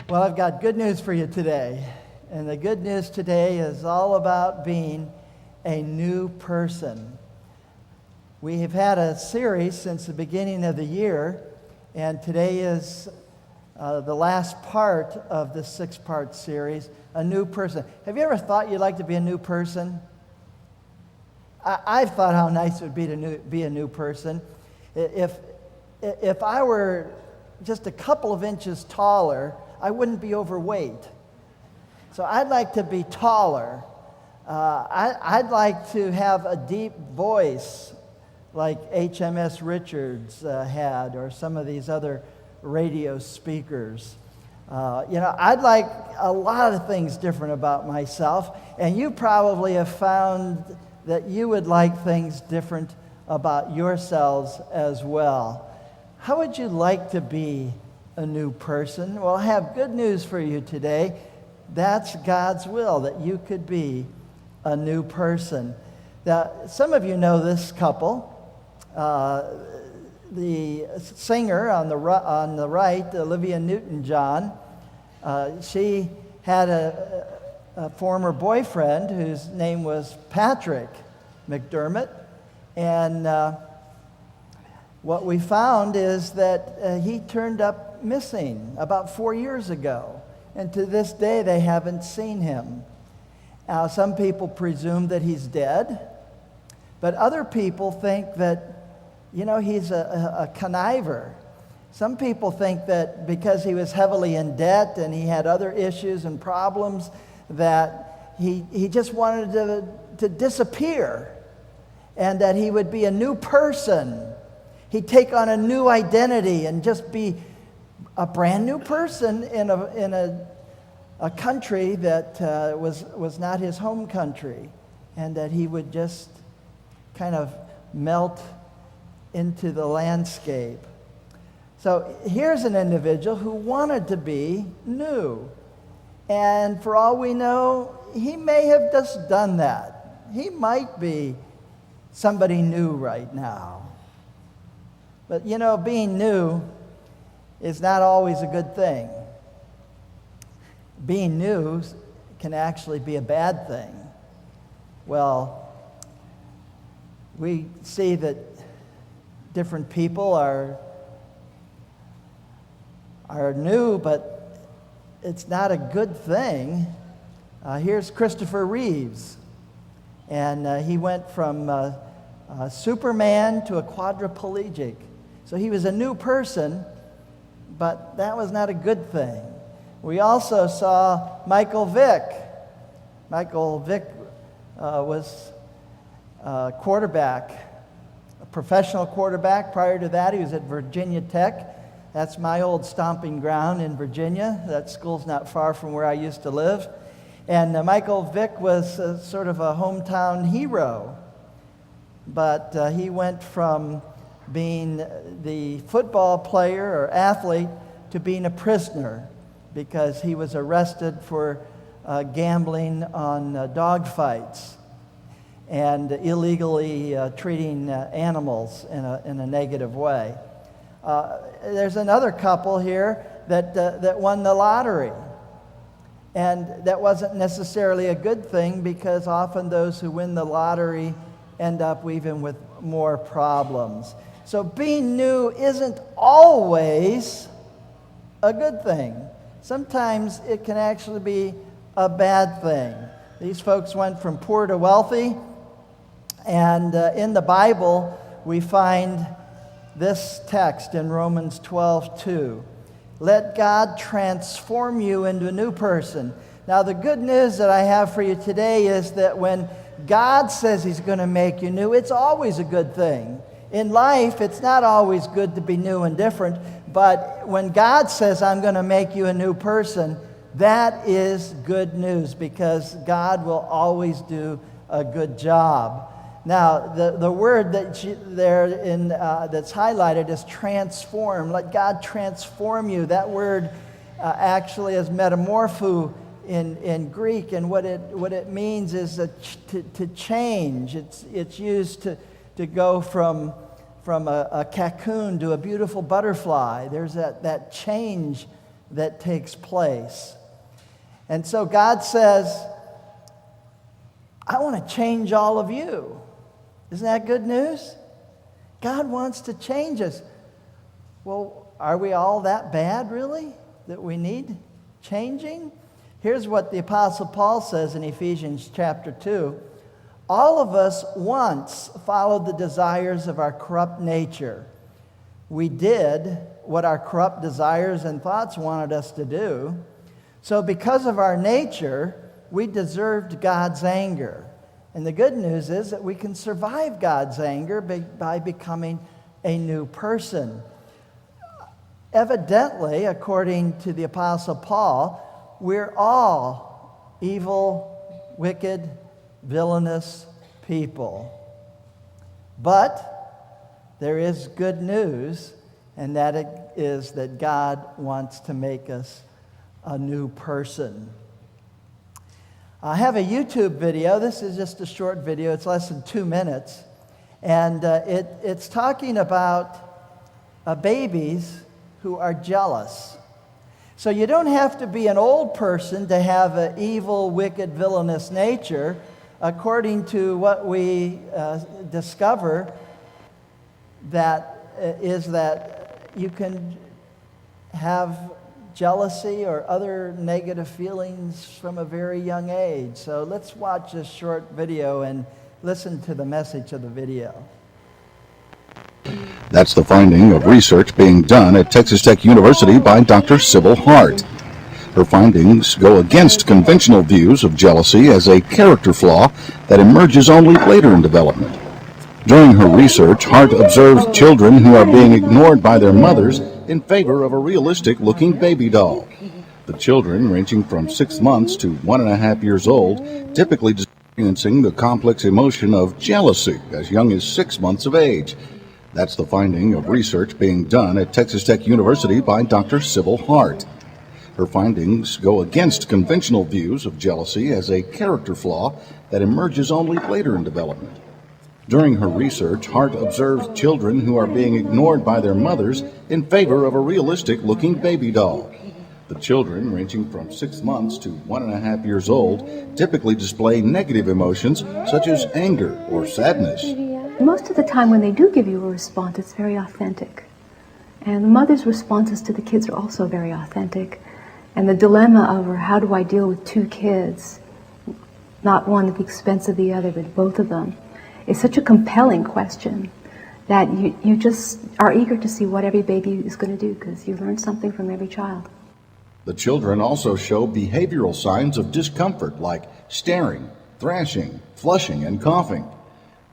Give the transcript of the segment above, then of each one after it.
Well, I've got good news for you today. And the good news today is all about being a new person. We have had a series since the beginning of the year, and today is the last part of this 6-part series, a new person. Have you ever thought you'd like to be a new person? I've thought how nice it would be to be a new person. If I were just a couple of inches taller, I wouldn't be overweight. So I'd like to be taller. I'd like to have a deep voice like HMS Richards had, or some of these other radio speakers. I'd like a lot of things different about myself, and you probably have found that you would like things different about yourselves as well. How would you like to be a new person? Well, I have good news for you today. That's God's will, that you could be a new person. Now, some of you know this couple. The singer on the right, Olivia Newton-John, she had a former boyfriend whose name was Patrick McDermott, and what we found is that he turned up missing about 4 years ago, and to this day they haven't seen him. Now, some people presume that he's dead, but other people think that, he's a conniver. Some people think that because he was heavily in debt and he had other issues and problems, that he just wanted to disappear, and that he would be a new person. He'd take on a new identity and just be a brand new person in a country that was not his home country, and that he would just kind of melt into the landscape. So here's an individual who wanted to be new. And for all we know, he may have just done that. He might be somebody new right now. But being new is not always a good thing. Being new can actually be a bad thing. Well, we see that different people are new, but it's not a good thing. Here's Christopher Reeves, and he went from Superman to a quadriplegic. So he was a new person, but that was not a good thing. We also saw Michael Vick. Michael Vick was a quarterback, a professional quarterback. Prior to that, he was at Virginia Tech. That's my old stomping ground in Virginia. That school's not far from where I used to live. And Michael Vick was sort of a hometown hero. But he went from being the football player or athlete to being a prisoner because he was arrested for gambling on dog-fights and illegally treating animals in a negative way. There's another couple here that won the lottery. And that wasn't necessarily a good thing, because often those who win the lottery end up even with more problems. So being new isn't always a good thing. Sometimes it can actually be a bad thing. These folks went from poor to wealthy, and in the Bible we find this text in Romans 12:2. Let God transform you into a new person. Now, the good news that I have for you today is that when God says He's going to make you new, it's always a good thing. In life, it's not always good to be new and different, but when God says, I'm going to make you a new person, that is good news, because God will always do a good job. Now, the word that's highlighted is transform. Let God transform you. That word actually is metamorpho in Greek, and what it means is to change. It's used to go from a cocoon to a beautiful butterfly. There's that change that takes place. And so God says, I want to change all of you. Isn't that good news? God wants to change us. Well, are we all that bad, really, that we need changing? Here's what the Apostle Paul says in Ephesians chapter 2. All of us once followed the desires of our corrupt nature. We did what our corrupt desires and thoughts wanted us to do. So because of our nature, we deserved God's anger. And the good news is that we can survive God's anger by becoming a new person. Evidently, according to the Apostle Paul, we're all evil, wicked, villainous people. But there is good news, and that is that God wants to make us a new person. I have a YouTube video. This is just a short video. It's less than 2 minutes. And it's talking about babies who are jealous. So you don't have to be an old person to have an evil, wicked, villainous nature. According to what we discover, that you can have jealousy or other negative feelings from a very young age. So let's watch this short video and listen to the message of the video. That's the finding of research being done at Texas Tech University by Dr. Sybil Hart. Her findings go against conventional views of jealousy as a character flaw that emerges only later in development. During her research, Hart observed children who are being ignored by their mothers in favor of a realistic-looking baby doll. The children, ranging from 6 months to 1.5 years old, typically experiencing the complex emotion of jealousy as young as 6 months of age. That's the finding of research being done at Texas Tech University by Dr. Sybil Hart. Her findings go against conventional views of jealousy as a character flaw that emerges only later in development. During her research, Hart observed children who are being ignored by their mothers in favor of a realistic-looking baby doll. The children, ranging from 6 months to 1.5 years old, typically display negative emotions such as anger or sadness. Most of the time when they do give you a response, it's very authentic. And the mother's responses to the kids are also very authentic. And the dilemma over how do I deal with 2 kids, not one at the expense of the other, but both of them, is such a compelling question that you just are eager to see what every baby is going to do, because you learn something from every child. The children also show behavioral signs of discomfort like staring, thrashing, flushing, and coughing.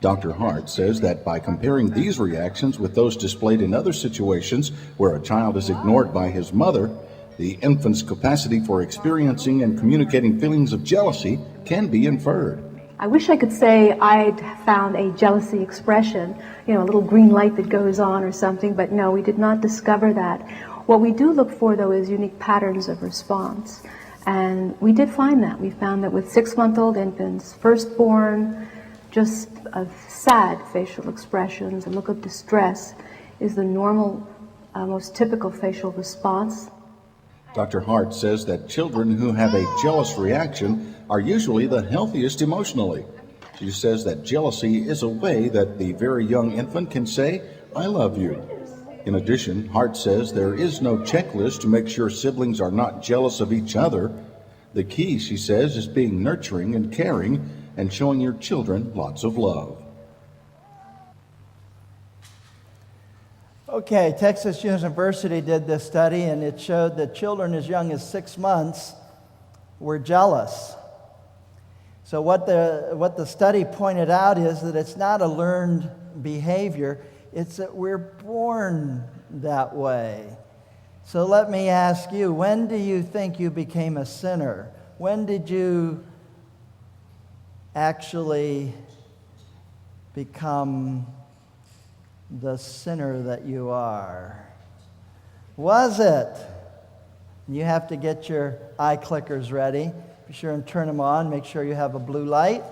Dr. Hart says that by comparing these reactions with those displayed in other situations where a child is ignored by his mother, the infant's capacity for experiencing and communicating feelings of jealousy can be inferred. I wish I could say I'd found a jealousy expression, a little green light that goes on or something, but no, we did not discover that. What we do look for, though, is unique patterns of response. And we did find that. We found that with 6-month-old infants, firstborn, just sad facial expressions, a look of distress is the normal, most typical facial response. Dr. Hart says that children who have a jealous reaction are usually the healthiest emotionally. She says that jealousy is a way that the very young infant can say, "I love you." In addition, Hart says there is no checklist to make sure siblings are not jealous of each other. The key, she says, is being nurturing and caring and showing your children lots of love. Okay, Texas University did this study, and it showed that children as young as 6 months were jealous. So what the study pointed out is that it's not a learned behavior, it's that we're born that way. So let me ask you, when do you think you became a sinner? When did you actually become the sinner that you are? Was it? You have to get your eye clickers ready. Be sure and turn them on. Make sure you have a blue light.